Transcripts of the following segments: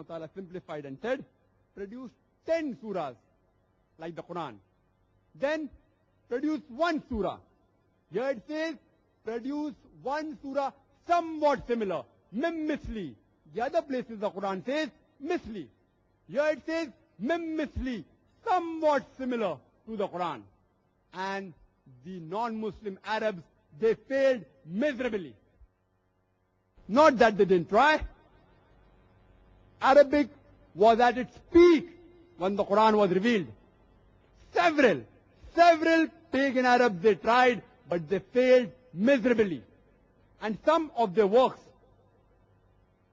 Ta'ala simplified and said, produce 10 surahs like the Quran. Then produce one surah. Here it says, produce one surah somewhat similar. Mim misli. The other places the Quran says, misli. Here it says, mim misli. Somewhat similar to the Quran. And the non-Muslim Arabs, they failed miserably. Not that they didn't try. Arabic was at its peak when the Quran was revealed. Several pagan Arabs, they tried, but they failed miserably. And some of their works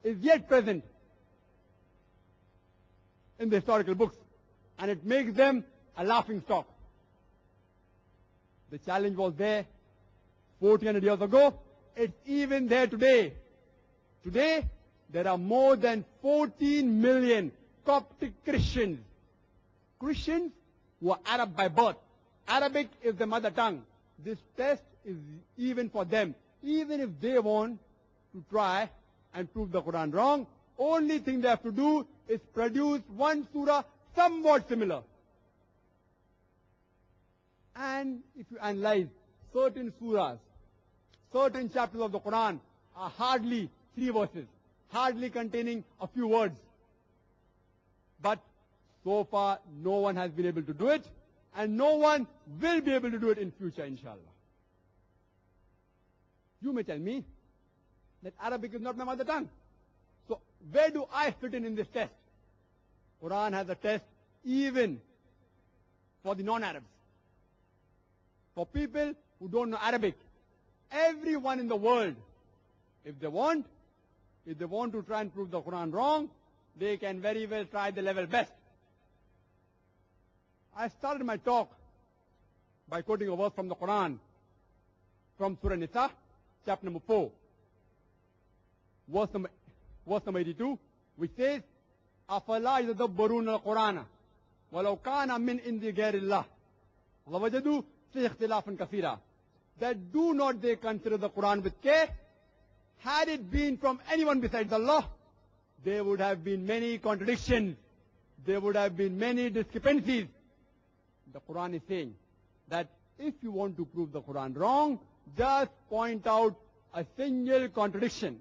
is yet present in the historical books. And it makes them a laughing stock. The challenge was there 1400 years ago. It's even there today. Today, there are more than 14 million Coptic Christians. Christians who are Arab by birth. Arabic is the mother tongue. This test is even for them. Even if they want to try and prove the Quran wrong, only thing they have to do is produce one surah somewhat similar. And if you analyze certain surahs, certain chapters of the Quran are hardly 3 verses, hardly containing a few words. But so far, no one has been able to do it, and no one will be able to do it in future, inshallah. You may tell me that Arabic is not my mother tongue. So where do I fit in this test? Quran has a test even for the non-Arabs. For people who don't know Arabic, everyone in the world, if they want to try and prove the Quran wrong, they can very well try the level best. I started my talk by quoting a verse from the Quran, from Surah Nisa, chapter number 4, verse number 82, which says, أَفَلَا يَتَدَبَّرُونَ الْقُرْآنَ وَلَوْ كَانَ مِنْ عِنْدِ غَيْرِ اللَّهِ وَوَجَدُوا فِيهِ اخْتِلَافًا كَثِيرًا. That do not they consider the Quran with care? Had it been from anyone besides Allah, there would have been many contradictions. There would have been many discrepancies. The Quran is saying that if you want to prove the Quran wrong, just point out a single contradiction,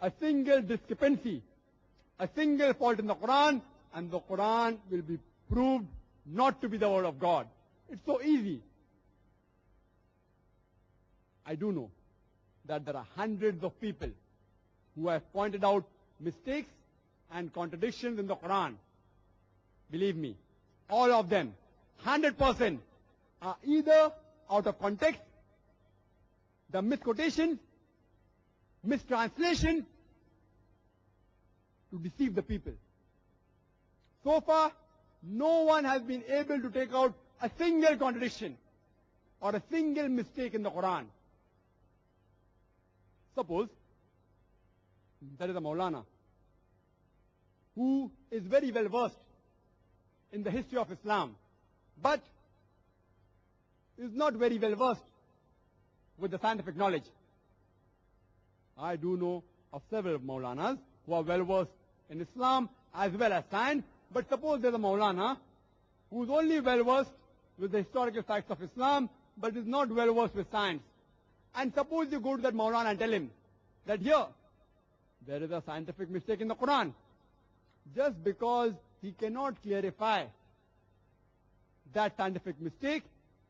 a single discrepancy, a single fault in the Quran, and the Quran will be proved not to be the word of God. It's so easy. I do know that there are hundreds of people who have pointed out mistakes and contradictions in the Quran. Believe me, all of them, 100%, are either out of context, the misquotation, mistranslation, to deceive the people. So far, no one has been able to take out a single contradiction or a single mistake in the Quran. Suppose there is a Maulana who is very well versed in the history of Islam, but is not very well versed with the scientific knowledge. I do know of several Maulanas who are well versed in Islam as well as science, but suppose there's a Maulana who is only well versed with the historical facts of Islam, but is not well versed with science. And suppose you go to that Maulana and tell him that here, there is a scientific mistake in the Quran. Just because he cannot clarify that scientific mistake,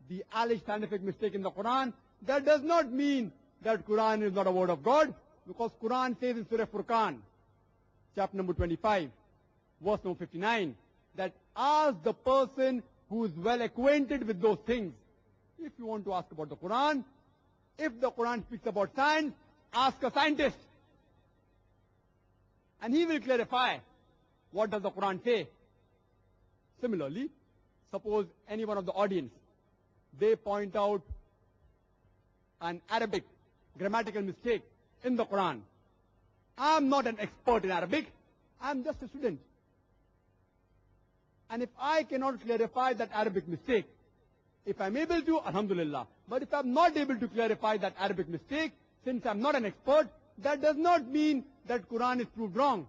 the alleged scientific mistake in the Quran, that does not mean that Quran is not a word of God, because Quran says in Surah Furqan, chapter number 25, verse number 59, that ask the person who is well acquainted with those things. If you want to ask about the Quran, if the Quran speaks about science, ask a scientist. And he will clarify what does the Quran say. Similarly, suppose any one of the audience, they point out an Arabic grammatical mistake in the Quran. I'm not an expert in Arabic. I'm just a student. And if I cannot clarify that Arabic mistake, if I'm able to, alhamdulillah. But if I'm not able to clarify that Arabic mistake, since I'm not an expert, that does not mean that Quran is proved wrong.